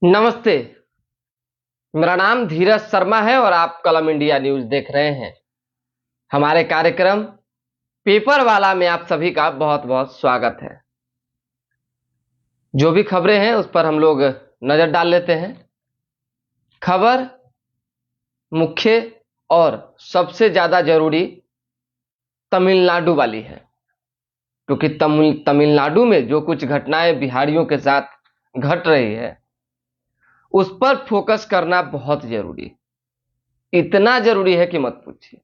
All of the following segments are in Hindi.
नमस्ते। मेरा नाम धीरज शर्मा है और आप कलम इंडिया न्यूज देख रहे हैं। हमारे कार्यक्रम पेपर वाला में आप सभी का बहुत बहुत स्वागत है। जो भी खबरें हैं उस पर हम लोग नजर डाल लेते हैं। खबर मुख्य और सबसे ज्यादा जरूरी तमिलनाडु वाली है, क्योंकि तमिलनाडु में जो कुछ घटनाएं बिहारियों के साथ घट रही है उस पर फोकस करना बहुत जरूरी, इतना जरूरी है कि मत पूछिए।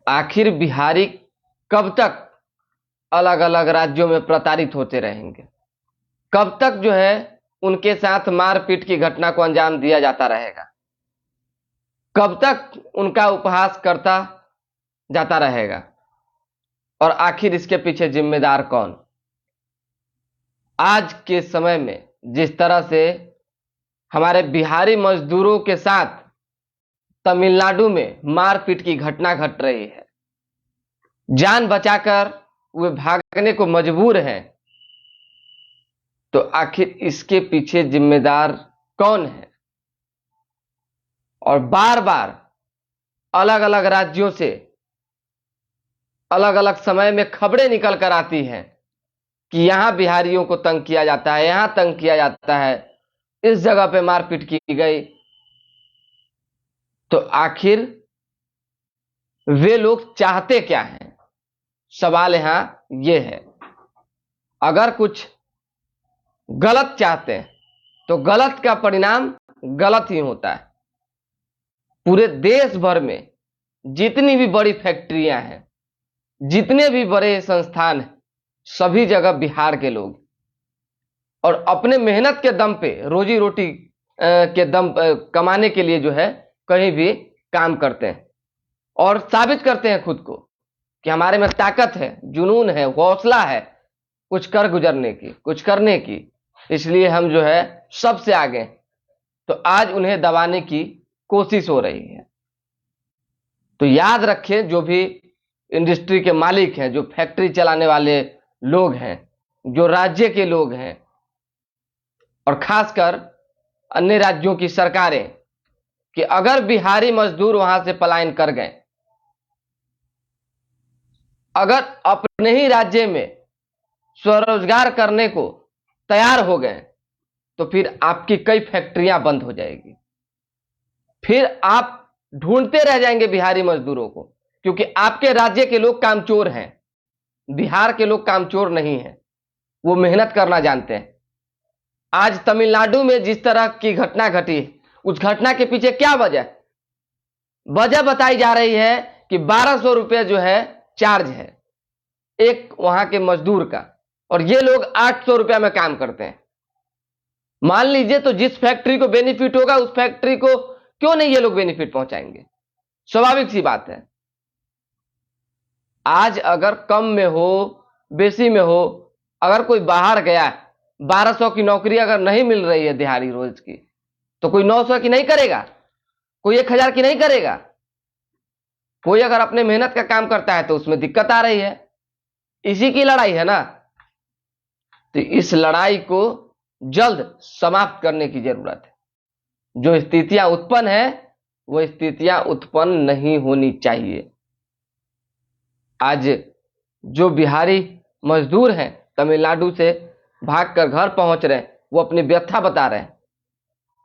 आखिर बिहारी कब तक अलग अलग राज्यों में प्रताड़ित होते रहेंगे? कब तक जो है उनके साथ मारपीट की घटना को अंजाम दिया जाता रहेगा? कब तक उनका उपहास करता जाता रहेगा? और आखिर इसके पीछे जिम्मेदार कौन? आज के समय में जिस तरह से हमारे बिहारी मजदूरों के साथ तमिलनाडु में मारपीट की घटना घट रही है, जान बचाकर वे भागने को मजबूर हैं, तो आखिर इसके पीछे जिम्मेदार कौन है? और बार बार अलग अलग राज्यों से अलग अलग समय में खबरें निकल कर आती हैं कि यहां बिहारियों को तंग किया जाता है, यहां तंग किया जाता है, इस जगह पे मारपीट की गई। तो आखिर वे लोग चाहते क्या हैं? सवाल यहां यह है। अगर कुछ गलत चाहते हैं तो गलत का परिणाम गलत ही होता है। पूरे देश भर में जितनी भी बड़ी फैक्ट्रियां हैं, जितने भी बड़े संस्थान हैं, सभी जगह बिहार के लोग और अपने मेहनत के दम पे, रोजी रोटी के दम कमाने के लिए जो है कहीं भी काम करते हैं और साबित करते हैं खुद को कि हमारे में ताकत है, जुनून है, हौसला है कुछ कर गुजरने की, कुछ करने की, इसलिए हम जो है सबसे आगे। तो आज उन्हें दबाने की कोशिश हो रही है। तो याद रखें, जो भी इंडस्ट्री के मालिक हैं, जो फैक्ट्री चलाने वाले लोग हैं, जो राज्य के लोग हैं और खासकर अन्य राज्यों की सरकारें, कि अगर बिहारी मजदूर वहां से पलायन कर गए, अगर अपने ही राज्य में स्वरोजगार करने को तैयार हो गए, तो फिर आपकी कई फैक्ट्रियां बंद हो जाएगी। फिर आप ढूंढते रह जाएंगे बिहारी मजदूरों को, क्योंकि आपके राज्य के लोग कामचोर हैं, बिहार के लोग कामचोर नहीं हैं, वो मेहनत करना जानते हैं। आज तमिलनाडु में जिस तरह की घटना घटी, उस घटना के पीछे क्या वजह बताई जा रही है कि 1200 रुपये जो है चार्ज है एक वहां के मजदूर का, और ये लोग 800 रुपया में काम करते हैं। मान लीजिए, तो जिस फैक्ट्री को बेनिफिट होगा उस फैक्ट्री को क्यों नहीं ये लोग बेनिफिट पहुंचाएंगे? स्वाभाविक सी बात है। आज अगर कम में हो, बेसी में हो, अगर कोई बाहर गया, 1200 की नौकरी अगर नहीं मिल रही है दिहाड़ी रोज की, तो कोई 900 की नहीं करेगा, कोई 1000 की नहीं करेगा। कोई अगर अपने मेहनत का काम करता है तो उसमें दिक्कत आ रही है। इसी की लड़ाई है ना। तो इस लड़ाई को जल्द समाप्त करने की जरूरत है। जो स्थितियां उत्पन्न है वो स्थितियां उत्पन्न नहीं होनी चाहिए। आज जो बिहारी मजदूर हैं तमिलनाडु से भागकर घर पहुंच रहे हैं, वो अपनी व्यथा बता रहे हैं।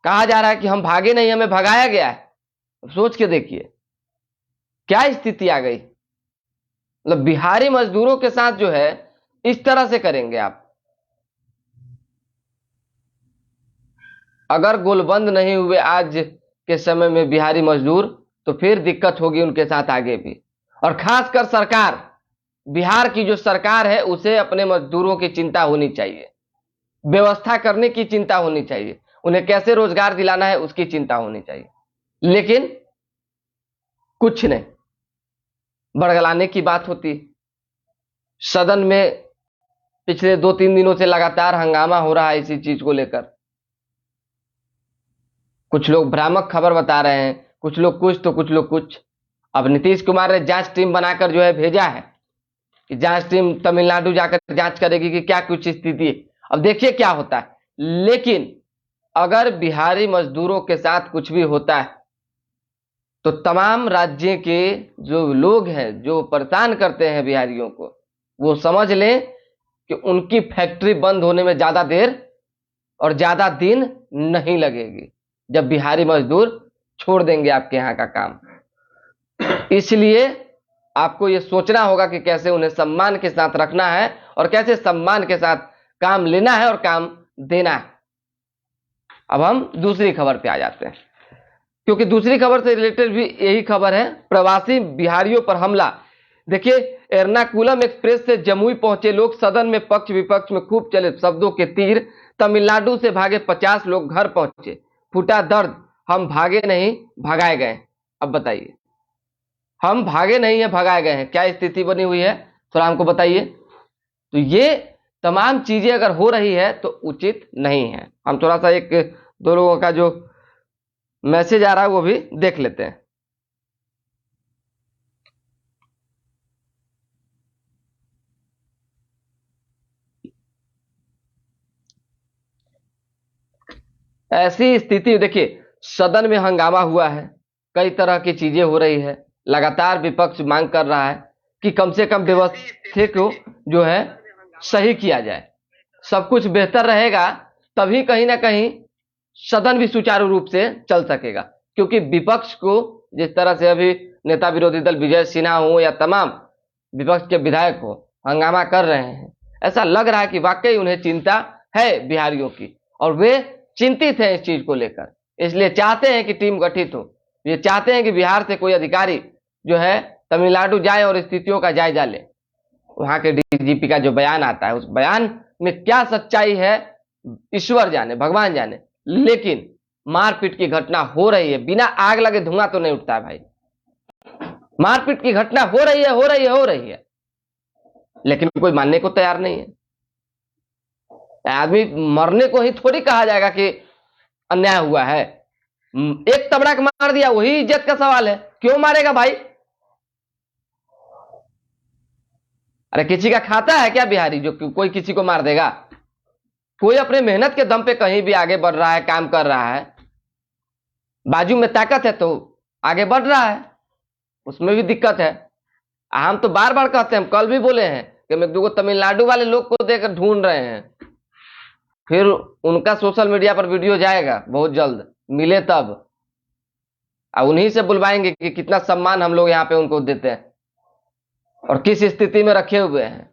कहा जा रहा है कि हम भागे नहीं, हमें भगाया गया है। सोच के देखिए क्या स्थिति आ गई। मतलब बिहारी मजदूरों के साथ जो है इस तरह से करेंगे आप। अगर गोलबंद नहीं हुए आज के समय में बिहारी मजदूर, तो फिर दिक्कत होगी उनके साथ आगे भी। और खासकर सरकार, बिहार की जो सरकार है, उसे अपने मजदूरों की चिंता होनी चाहिए, व्यवस्था करने की चिंता होनी चाहिए, उन्हें कैसे रोजगार दिलाना है उसकी चिंता होनी चाहिए। लेकिन कुछ नहीं, बरगलाने की बात होती। सदन में पिछले 2-3 दिनों से लगातार हंगामा हो रहा है इसी चीज को लेकर। कुछ लोग भ्रामक खबर बता रहे हैं, कुछ लोग कुछ तो कुछ लोग कुछ। अब नीतीश कुमार ने जांच टीम बनाकर जो है भेजा है कि जांच टीम तमिलनाडु जाकर जांच करेगी कि क्या कुछ स्थिति है। अब देखिए क्या होता है। लेकिन अगर बिहारी मजदूरों के साथ कुछ भी होता है तो तमाम राज्य के जो लोग हैं जो परेशान करते हैं बिहारियों को, वो समझ लें कि उनकी फैक्ट्री बंद होने में ज्यादा देर और ज्यादा दिन नहीं लगेगी जब बिहारी मजदूर छोड़ देंगे आपके यहां का काम। इसलिए आपको यह सोचना होगा कि कैसे उन्हें सम्मान के साथ रखना है और कैसे सम्मान के साथ काम लेना है और काम देना है। अब हम दूसरी खबर पे आ जाते हैं, क्योंकि दूसरी खबर से रिलेटेड भी यही खबर है, प्रवासी बिहारियों पर हमला। देखिए, एर्नाकुलम एक्सप्रेस से जमुई पहुंचे लोग, सदन में पक्ष विपक्ष में खूब चले शब्दों के तीर। तमिलनाडु से भागे 50 लोग घर पहुंचे, फूटा दर्द, हम भागे नहीं भगाए गए। अब बताइए, हम भागे नहीं है भगाए गए हैं, क्या स्थिति बनी हुई है, थोड़ा हमको बताइए। तो ये तमाम चीजें अगर हो रही है तो उचित नहीं है। हम थोड़ा सा एक दो लोगों का जो मैसेज आ रहा है वो भी देख लेते हैं। ऐसी स्थिति, देखिए सदन में हंगामा हुआ है, कई तरह की चीजें हो रही है, लगातार विपक्ष मांग कर रहा है कि कम से कम व्यवस्था को जो है सही किया जाए, सब कुछ बेहतर रहेगा तभी कहीं ना कहीं सदन भी सुचारू रूप से चल सकेगा। क्योंकि विपक्ष को जिस तरह से अभी नेता विरोधी दल विजय सिन्हा हो या तमाम विपक्ष के विधायक हो हंगामा कर रहे हैं, ऐसा लग रहा है कि वाकई उन्हें चिंता है बिहारियों की और वे चिंतित हैं इस चीज को लेकर, इसलिए चाहते हैं कि टीम गठित हो। ये चाहते हैं कि बिहार से कोई अधिकारी जो है तमिलनाडु जाए और स्थितियों का जायजा ले। वहां के डीजीपी का जो बयान आता है उस बयान में क्या सच्चाई है ईश्वर जाने, भगवान जाने, लेकिन मारपीट की घटना हो रही है, बिना आग लगे धुआं तो नहीं उठता है भाई। मारपीट की घटना हो रही है, हो रही है, हो रही है, लेकिन कोई मानने को तैयार नहीं है। आदमी मरने को ही थोड़ी कहा जाएगा कि अन्याय हुआ है। एक तबड़ाक मार दिया वही इज्जत का सवाल है, क्यों मारेगा भाई? अरे किसी का खाता है क्या बिहारी जो कोई किसी को मार देगा? कोई अपने मेहनत के दम पे कहीं भी आगे बढ़ रहा है, काम कर रहा है, बाजू में ताकत है तो आगे बढ़ रहा है, उसमें भी दिक्कत है। हम तो बार बार कहते हैं, हम कल भी बोले हैं कि मैं दो तमिलनाडु वाले लोग को देकर ढूंढ रहे हैं, फिर उनका सोशल मीडिया पर वीडियो जाएगा बहुत जल्द, मिले तब और उन्हीं से बुलवाएंगे कि कितना सम्मान हम लोग यहाँ पे उनको देते हैं और किस स्थिति में रखे हुए हैं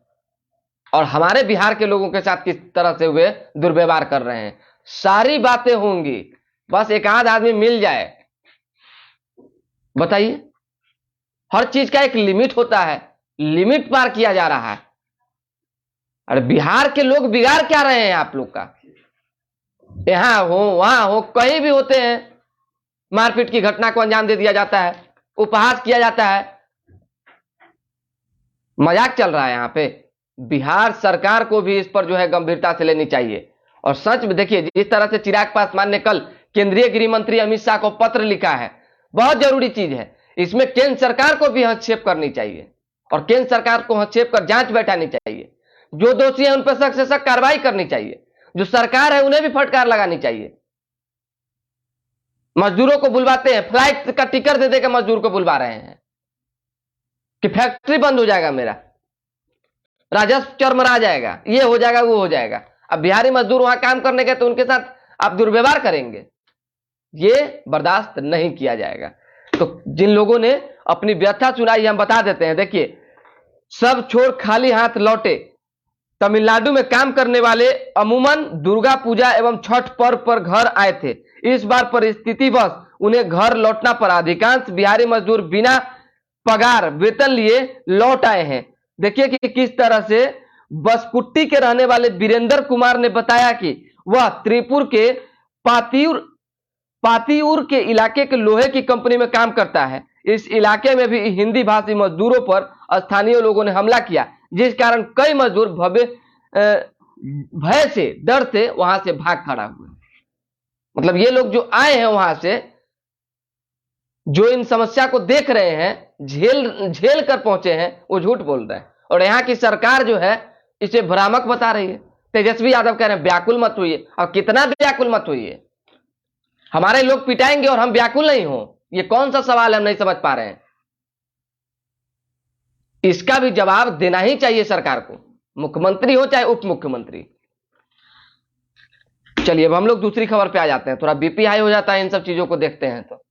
और हमारे बिहार के लोगों के साथ किस तरह से वे दुर्व्यवहार कर रहे हैं। सारी बातें होंगी, बस एक आध आदमी मिल जाए। बताइए, हर चीज का एक लिमिट होता है, लिमिट पार किया जा रहा है। अरे बिहार के लोग बिगाड़ क्या रहे हैं आप लोग का? यहां हो वहां हो कहीं भी होते हैं, मारपीट की घटना को अंजाम दे दिया जाता है, उपहास किया जाता है, मजाक चल रहा है यहां पे। बिहार सरकार को भी इस पर जो है गंभीरता से लेनी चाहिए। और सच में देखिए, जिस तरह से चिराग पासवान ने कल केंद्रीय गृह मंत्री अमित शाह को पत्र लिखा है, बहुत जरूरी चीज है। इसमें केंद्र सरकार को भी हस्तक्षेप करनी चाहिए और केंद्र सरकार को हस्तक्षेप कर जांच बैठानी चाहिए। जो दोषी है उन पर सख्त से सख्त कार्रवाई करनी चाहिए, जो सरकार है उन्हें भी फटकार लगानी चाहिए। मजदूरों को बुलवाते हैं, फ्लाइट का टिकट दे देकर मजदूर को बुलवा रहे हैं कि फैक्ट्री बंद हो जाएगा, मेरा राजस्व चरमरा जाएगा, ये हो जाएगा, वो हो जाएगा। अब बिहारी मजदूर वहां काम करने गए तो उनके साथ आप दुर्व्यवहार करेंगे, ये बर्दाश्त नहीं किया जाएगा। तो जिन लोगों ने अपनी व्यथा सुनाई हम बता देते हैं। देखिए, सब छोड़ खाली हाथ लौटे। तमिलनाडु में काम करने वाले अमूमन दुर्गा पूजा एवं छठ पर्व पर घर आए थे। इस बार परिस्थितिवश उन्हें घर लौटना पड़ा। अधिकांश बिहारी मजदूर बिना पगार वेतन लिए लौट आए हैं। देखिए कि किस तरह से बसकुट्टी के रहने वाले वीरेंद्र कुमार ने बताया कि वह त्रिपुर के पातियूर के इलाके के लोहे की कंपनी में काम करता है। इस इलाके में भी हिंदी भाषी मजदूरों पर स्थानीय लोगों ने हमला किया, जिस कारण कई मजदूर भय से, डर से वहां से भाग खड़ा हुए। मतलब ये लोग जो आए हैं वहां से, जो इन समस्या को देख रहे हैं, झेल कर पहुंचे हैं, वो झूठ बोल रहे हैं। और यहाँ की सरकार जो है इसे भ्रामक बता रही है। तेजस्वी यादव कह रहे हैं व्याकुल मत होइए। और कितना व्याकुल मत होइए, हमारे लोग पिटाएंगे और हम व्याकुल नहीं हो, ये कौन सा सवाल है, हम नहीं समझ पा रहे हैं। इसका भी जवाब देना ही चाहिए सरकार को, मुख्यमंत्री हो चाहे उप मुख्यमंत्री। चलिए अब हम लोग दूसरी खबर पे आ जाते हैं, थोड़ा बीपी हाई हो जाता है इन सब चीजों को देखते हैं तो।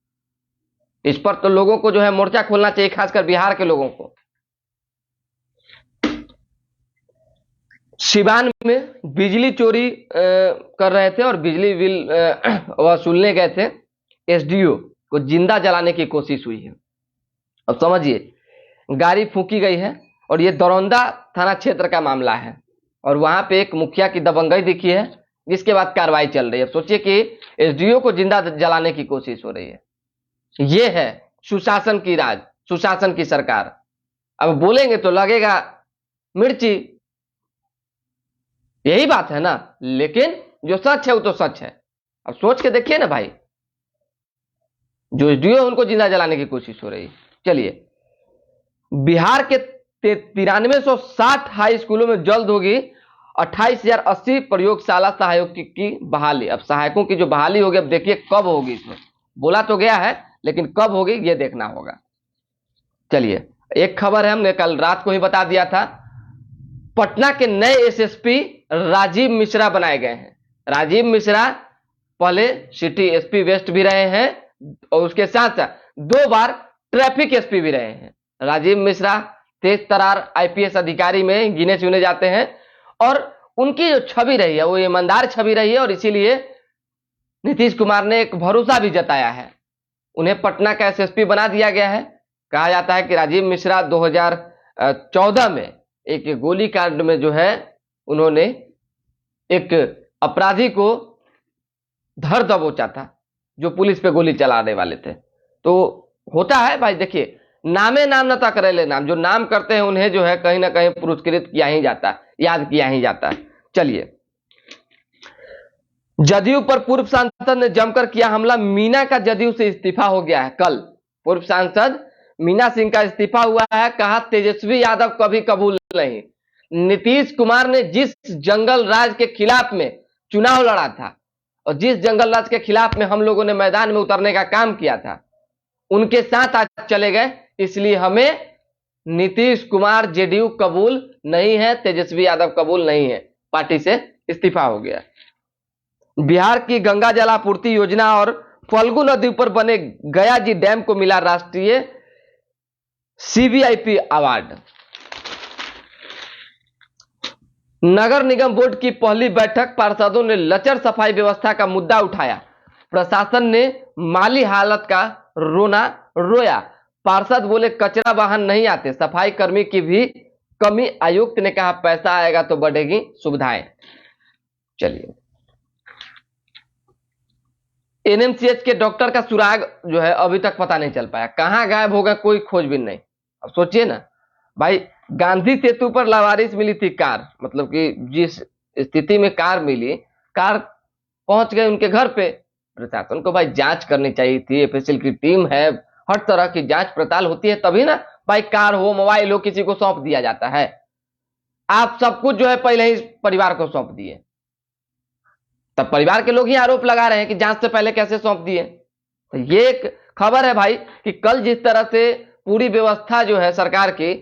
इस पर तो लोगों को जो है मोर्चा खोलना चाहिए, खासकर बिहार के लोगों को। सिवान में बिजली चोरी कर रहे थे और बिजली बिल वसूलने गए थे, एसडीओ को जिंदा जलाने की कोशिश हुई है। अब समझिए, गाड़ी फूंकी गई है और ये दरौंदा थाना क्षेत्र का मामला है, और वहां पे एक मुखिया की दबंगई दिखी है, जिसके बाद कार्रवाई चल रही है। अब सोचिए कि एसडीओ को जिंदा जलाने की कोशिश हो रही है। ये है सुशासन की राज, सुशासन की सरकार। अब बोलेंगे तो लगेगा मिर्ची, यही बात है ना, लेकिन जो सच है वो तो सच है। अब सोच के देखिए ना भाई, जो एसडीओ उनको जिंदा जलाने की कोशिश हो रही है। चलिए, बिहार के 9360 हाई स्कूलों में जल्द होगी 28,080 प्रयोगशाला सहायकों की बहाली। अब सहायकों की जो बहाली होगी, अब देखिए कब होगी, इसमें बोला तो गया है लेकिन कब होगी ये देखना होगा। चलिए, एक खबर है, हमने कल रात को ही बता दिया था, पटना के नए एसएसपी राजीव मिश्रा बनाए गए हैं। राजीव मिश्रा पहले सिटी एसपी वेस्ट भी रहे हैं और उसके साथ साथ 2 बार ट्रैफिक एसपी भी रहे हैं। राजीव मिश्रा तेज तरार आईपीएस अधिकारी में गिने चुने जाते हैं और उनकी जो छवि रही है वो ईमानदार छवि रही है, और इसीलिए नीतीश कुमार ने एक भरोसा भी जताया है, उन्हें पटना का एसएसपी बना दिया गया है। कहा जाता है कि राजीव मिश्रा 2014 में एक गोलीकांड में जो है उन्होंने एक अपराधी को धर दबोचा था, जो पुलिस पे गोली चलाने वाले थे। तो होता है भाई, देखिए नामे नाम न तकरेले नाम, जो नाम करते हैं उन्हें जो है कहीं ना कहीं पुरस्कृत किया ही जाता है, याद किया ही जाता है। चलिए, जदयू पर पूर्व सांसद ने जमकर किया हमला, मीना का जदयू से इस्तीफा हो गया है। कल पूर्व सांसद मीना सिंह का इस्तीफा हुआ है, कहा तेजस्वी यादव कभी कबूल नहीं। नीतीश कुमार ने जिस जंगल राज के खिलाफ में चुनाव लड़ा था और जिस जंगल राज के खिलाफ में हम लोगों ने मैदान में उतरने का काम किया था, उनके साथ आज चले गए, इसलिए हमें नीतीश कुमार जेडीयू कबूल नहीं है, तेजस्वी यादव कबूल नहीं है, पार्टी से इस्तीफा हो गया। बिहार की गंगा जलापूर्ति योजना और फल्गु नदी पर बने गया जी डैम को मिला राष्ट्रीय सीवीआईपी अवार्ड। नगर निगम बोर्ड की पहली बैठक, पार्षदों ने लचर सफाई व्यवस्था का मुद्दा उठाया, प्रशासन ने माली हालत का रोना रोया। पार्षद बोले कचरा वाहन नहीं आते, सफाई कर्मी की भी कमी, आयुक्त ने कहा पैसा आएगा तो बढ़ेगी सुविधाएं। चलिए, एनएमसीएच के डॉक्टर का सुराग जो है अभी तक पता नहीं चल पाया, कहां गायब होगा कोई खोजबीन नहीं। अब सोचिए ना भाई, गांधी सेतु पर लावारिस मिली थी कार, मतलब कि जिस स्थिति में कार मिली, कार पहुंच गए उनके घर पे। प्रशासन को भाई जांच करनी चाहिए थी, एफएसएल की टीम है, हर तरह की जांच पड़ताल होती है, तभी ना भाई कार हो मोबाइल हो किसी को सौंप दिया जाता है। आप सब कुछ जो है पहले ही परिवार को सौंप दिए, तब परिवार के लोग ही आरोप लगा रहे हैं कि जांच से पहले कैसे सौंप दिए। तो ये एक खबर है भाई कि कल जिस तरह से पूरी व्यवस्था जो है सरकार की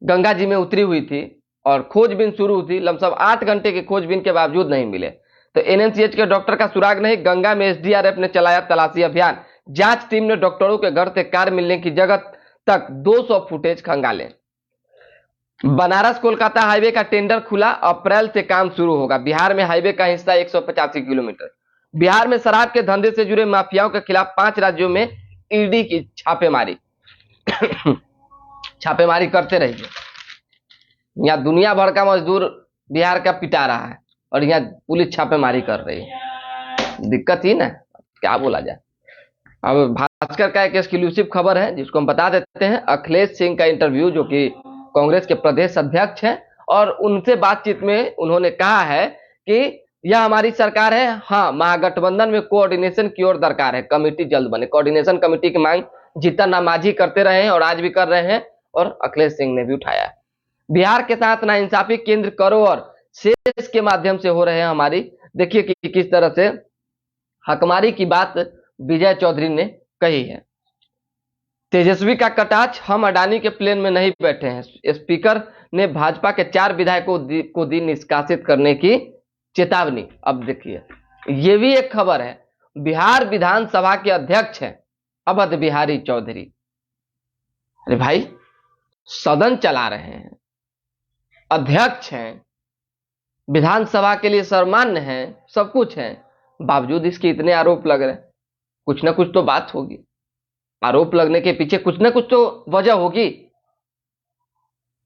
गंगा जी में उतरी हुई थी और खोजबीन शुरू हुई थी, लमसम 8 घंटे की खोजबीन के बावजूद नहीं मिले। तो एनएमसीएच के डॉक्टर का सुराग नहीं, गंगा में एसडीआरएफ ने चलाया तलाशी अभियान, जांच टीम ने डॉक्टरों के घर से कार मिलने की जगह तक 200 फुटेज खंगाले। बनारस कोलकाता हाईवे का टेंडर खुला, अप्रैल से काम शुरू होगा। बिहार में हाईवे का हिस्सा 185 किलोमीटर। बिहार में शराब के धंधे से जुड़े माफियाओं के खिलाफ 5 राज्यों में ईडी की छापेमारी छापेमारी करते रहिए। यहाँ दुनिया भर का मजदूर बिहार का पिटा रहा है और यहाँ पुलिस छापेमारी कर रही है, दिक्कत ही ना, क्या बोला जाए। अब भास्कर का एक एक्सक्लूसिव खबर है जिसको हम बता देते हैं। अखिलेश सिंह का इंटरव्यू, जो कि कांग्रेस के प्रदेश अध्यक्ष हैं, और उनसे बातचीत में उन्होंने कहा है कि यह हमारी सरकार है, हाँ महागठबंधन में कोऑर्डिनेशन की ओर दरकार है, कमेटी जल्द बने। कोऑर्डिनेशन कमेटी की मांग जीतन राम मांझी करते रहे हैं और आज भी कर रहे हैं, और अखिलेश सिंह ने भी उठाया है। बिहार के साथ नाइंसाफी केंद्र करो और शेष के माध्यम से हो रहे हैं हमारी। देखिए कि किस तरह से हकमारी की बात विजय चौधरी ने कही है। तेजस्वी का कटाक्ष, हम अडानी के प्लेन में नहीं बैठे हैं। स्पीकर ने भाजपा के 4 विधायकों को दी निष्कासित करने की चेतावनी। अब देखिए, ये भी एक खबर है। बिहार विधानसभा के अध्यक्ष हैं अवध बिहारी चौधरी। अरे भाई, सदन चला रहे हैं, अध्यक्ष हैं, विधानसभा के लिए सर्वमान्य हैं, सब कुछ है, बावजूद इसके इतने आरोप लग रहे हैं। कुछ ना कुछ तो बात होगी, आरोप लगने के पीछे कुछ ना कुछ तो वजह होगी।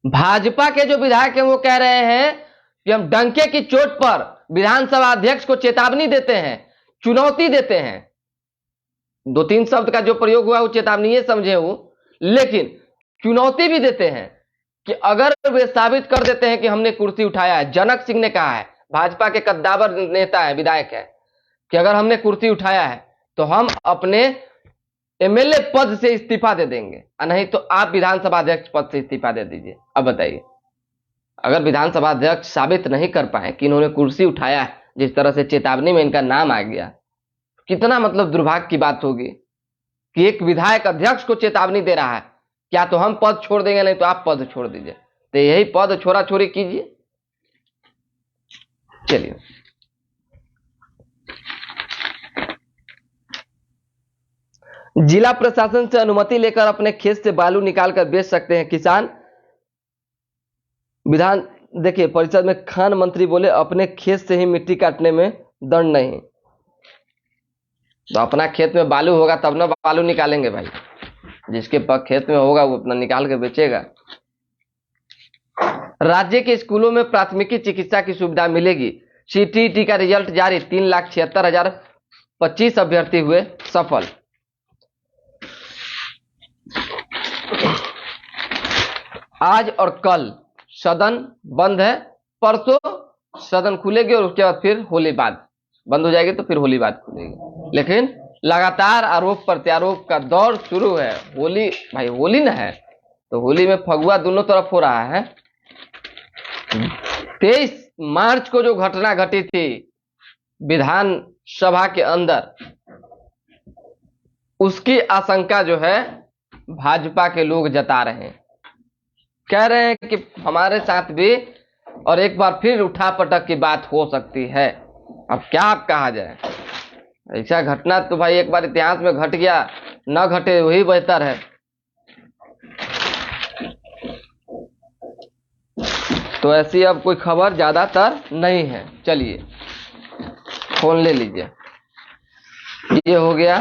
भाजपा के जो विधायक हैं वो कह रहे हैं कि हम डंके की चोट पर विधानसभा अध्यक्ष को चेतावनी देते हैं, चुनौती देते हैं। 2-3 शब्द का जो प्रयोग हुआ वो चेतावनी ये समझे हो, लेकिन चुनौती भी देते हैं कि अगर वे साबित कर देते हैं कि हमने कुर्सी उठाया है। जनक सिंह ने कहा है, भाजपा के कद्दावर नेता है, विधायक है, कि अगर हमने कुर्सी उठाया है तो हम अपने एमएलए पद से इस्तीफा दे देंगे, नहीं तो आप विधानसभा अध्यक्ष पद से इस्तीफा दे दीजिए। अब बताइए, अगर विधानसभा अध्यक्ष साबित नहीं कर पाए कि इन्होंने कुर्सी उठाया है, जिस तरह से चेतावनी में इनका नाम आ गया, कितना मतलब दुर्भाग्य की बात होगी कि एक विधायक अध्यक्ष को चेतावनी दे रहा है, क्या तो हम पद छोड़ देंगे, नहीं तो आप पद छोड़ दीजिए। तो यही पद छोड़ा छोड़ी कीजिए। चलिए, जिला प्रशासन से अनुमति लेकर अपने खेत से बालू निकालकर बेच सकते हैं किसान। विधान देखिए, परिषद में खान मंत्री बोले अपने खेत से ही मिट्टी काटने में दंड नहीं। तो अपना खेत में बालू होगा तब ना बालू निकालेंगे भाई, जिसके पास खेत में होगा वो अपना निकाल के बेचेगा। राज्य के स्कूलों में प्राथमिकी चिकित्सा की सुविधा मिलेगी। सीटीईटी का रिजल्ट जारी, 3,76,025 अभ्यर्थी हुए सफल। आज और कल सदन बंद है, परसों सदन खुलेगी और उसके बाद फिर होली बाद बंद हो जाएगी, तो फिर होली बाद खुलेगी। लेकिन लगातार आरोप प्रत्यारोप का दौर शुरू है। होली भाई, होली ना है तो होली में फगुआ दोनों तरफ हो रहा है। 23 मार्च को जो घटना घटी थी विधानसभा के अंदर, उसकी आशंका जो है भाजपा के लोग जता रहे हैं, कह रहे हैं कि हमारे साथ भी और एक बार फिर उठापटक की बात हो सकती है। अब क्या कहा जाए, ऐसा घटना तो भाई एक बार इतिहास में घट गया, न घटे वही बेहतर है। तो ऐसी अब कोई खबर ज्यादातर नहीं है। चलिए, फोन ले लीजिए। ये हो गया।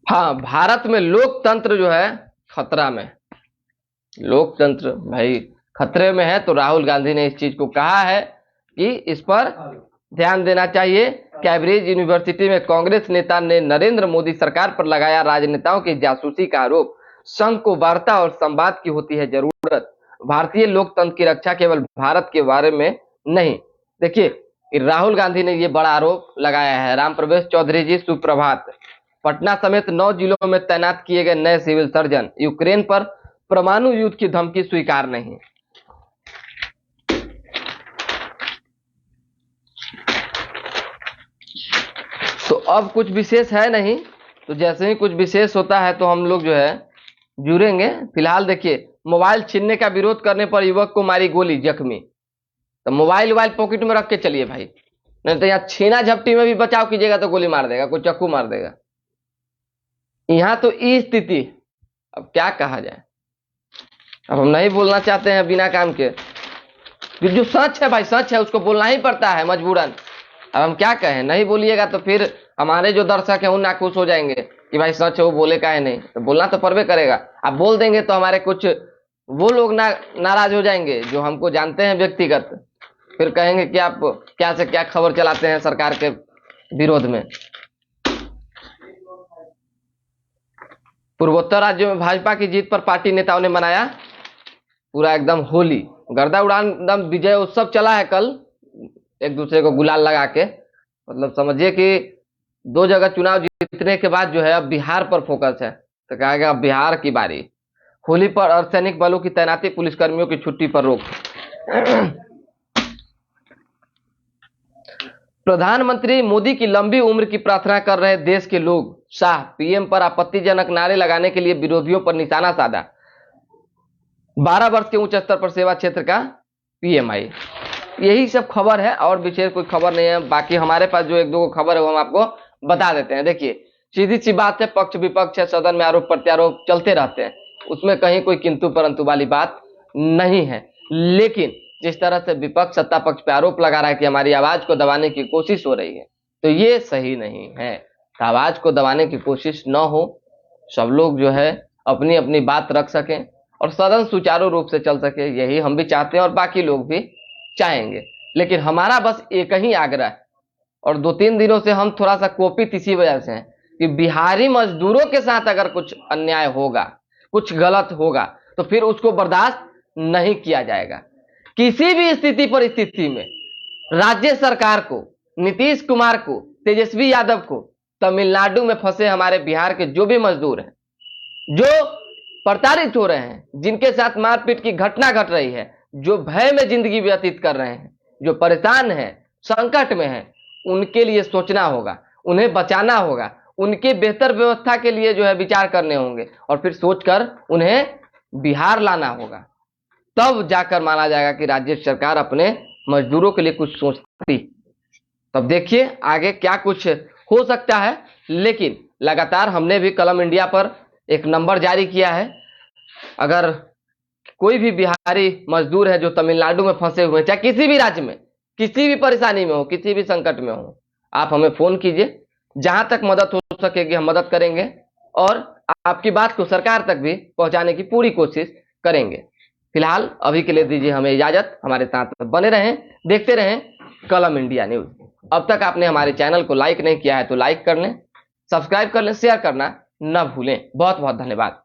हाँ, भारत में लोकतंत्र जो है खतरा में, लोकतंत्र भाई खतरे में है। तो राहुल गांधी ने इस चीज को कहा है कि इस पर ध्यान देना चाहिए। कैम्ब्रिज यूनिवर्सिटी में कांग्रेस नेता ने नरेंद्र मोदी सरकार पर लगाया राजनेताओं की जासूसी का आरोप। संघ को वार्ता और संवाद की होती है जरूरत। भारतीय लोकतंत्र की रक्षा केवल भारत के बारे में नहीं। देखिए, राहुल गांधी ने ये बड़ा आरोप लगाया है। राम प्रवेश चौधरी जी सुप्रभात। पटना समेत 9 जिलों में तैनात किए गए नए सिविल सर्जन। यूक्रेन पर परमाणु युद्ध की धमकी स्वीकार नहीं। तो अब कुछ विशेष है नहीं, तो जैसे ही कुछ विशेष होता है तो हम लोग जो है जुड़ेंगे। फिलहाल देखिए, मोबाइल छीनने का विरोध करने पर युवक को मारी गोली, जख्मी। तो मोबाइल पॉकेट में रख के चलिए भाई, नहीं तो यहाँ छीना झपटी में भी बचाव कीजिएगा तो गोली मार देगा, कोई चाकू मार देगा। यहाँ तो ई स्थिति, अब क्या कहा जाए। अब हम नहीं बोलना चाहते हैं बिना काम के, जो सच है भाई सच है, उसको बोलना ही पड़ता है मजबूरन। अब हम क्या कहें, नहीं बोलिएगा तो फिर हमारे जो दर्शक हैं वो नाखुश हो जाएंगे कि भाई सच है वो बोले काहे नहीं। तो बोलना तो पड़बे करेगा। आप बोल देंगे तो हमारे कुछ वो लोग नाराज हो जाएंगे जो हमको जानते हैं व्यक्तिगत, फिर कहेंगे कि आप क्या से क्या खबर चलाते हैं सरकार के विरोध में। पूर्वोत्तर राज्यों में भाजपा की जीत पर पार्टी नेताओं ने मनाया पूरा एकदम होली, गर्दा उड़ान, एकदम विजय उत्सव चला है कल, एक दूसरे को गुलाल लगा के। मतलब समझिए कि 2 जगह चुनाव जीतने के बाद जो है अब बिहार पर फोकस है। तो कहा गया अब बिहार की बारी। होली पर अर्धसैनिक बलों की तैनाती, पुलिसकर्मियों की छुट्टी पर रोक। प्रधानमंत्री मोदी की लंबी उम्र की प्रार्थना कर रहे देश के लोग। शाह पीएम पर आपत्तिजनक नारे लगाने के लिए विरोधियों पर निशाना साधा। 12 वर्ष के उच्च स्तर पर सेवा क्षेत्र का पीएमआई। यही सब खबर है और विशेष कोई खबर नहीं है। बाकी हमारे पास जो एक दो खबर है वो हम आपको बता देते हैं। देखिए, सीधी सी बात है, पक्ष विपक्ष है, सदन में आरोप प्रत्यारोप चलते रहते हैं, उसमें कहीं कोई किंतु परंतु वाली बात नहीं है। लेकिन जिस तरह से विपक्ष सत्ता पक्ष पे आरोप लगा रहा है कि हमारी आवाज को दबाने की कोशिश हो रही है, तो ये सही नहीं है। आवाज को दबाने की कोशिश न हो, सब लोग जो है अपनी अपनी बात रख सकें और सदन सुचारू रूप से चल सके, यही हम भी चाहते हैं और बाकी लोग भी चाहेंगे। लेकिन हमारा बस एक ही आग्रह है और 2-3 दिनों से हम थोड़ा सा कोपित इसी वजह से हैं कि बिहारी मजदूरों के साथ अगर कुछ अन्याय होगा, कुछ गलत होगा, तो फिर उसको बर्दाश्त नहीं किया जाएगा। किसी भी स्थिति में राज्य सरकार को, नीतीश कुमार को, तेजस्वी यादव को, तमिलनाडु में फंसे हमारे बिहार के जो भी मजदूर हैं, जो प्रताड़ित हो रहे हैं, जिनके साथ मारपीट की घटना घट रही है, जो भय में जिंदगी व्यतीत कर रहे हैं, जो परेशान हैं, संकट में हैं, उनके लिए सोचना होगा, उन्हें बचाना होगा, उनके बेहतर व्यवस्था के लिए जो है विचार करने होंगे और फिर सोचकर उन्हें बिहार लाना होगा। तब जाकर माना जाएगा कि राज्य सरकार अपने मजदूरों के लिए कुछ सोचती। तब देखिए आगे क्या कुछ हो सकता है। लेकिन लगातार हमने भी कलम इंडिया पर एक नंबर जारी किया है। अगर कोई भी बिहारी मजदूर है जो तमिलनाडु में फंसे हुए, चाहे किसी भी राज्य में, किसी भी परेशानी में हो, किसी भी संकट में हो, आप हमें फोन कीजिए। जहां तक मदद हो सकेगी हम मदद करेंगे और आपकी बात को सरकार तक भी पहुंचाने की पूरी कोशिश करेंगे। फिलहाल अभी के लिए दीजिए हमें इजाजत। हमारे साथ बने रहें, देखते रहें कलम इंडिया न्यूज। अब तक आपने हमारे चैनल को लाइक नहीं किया है तो लाइक कर लें, सब्सक्राइब कर लें, शेयर करना न भूलें। बहुत बहुत धन्यवाद।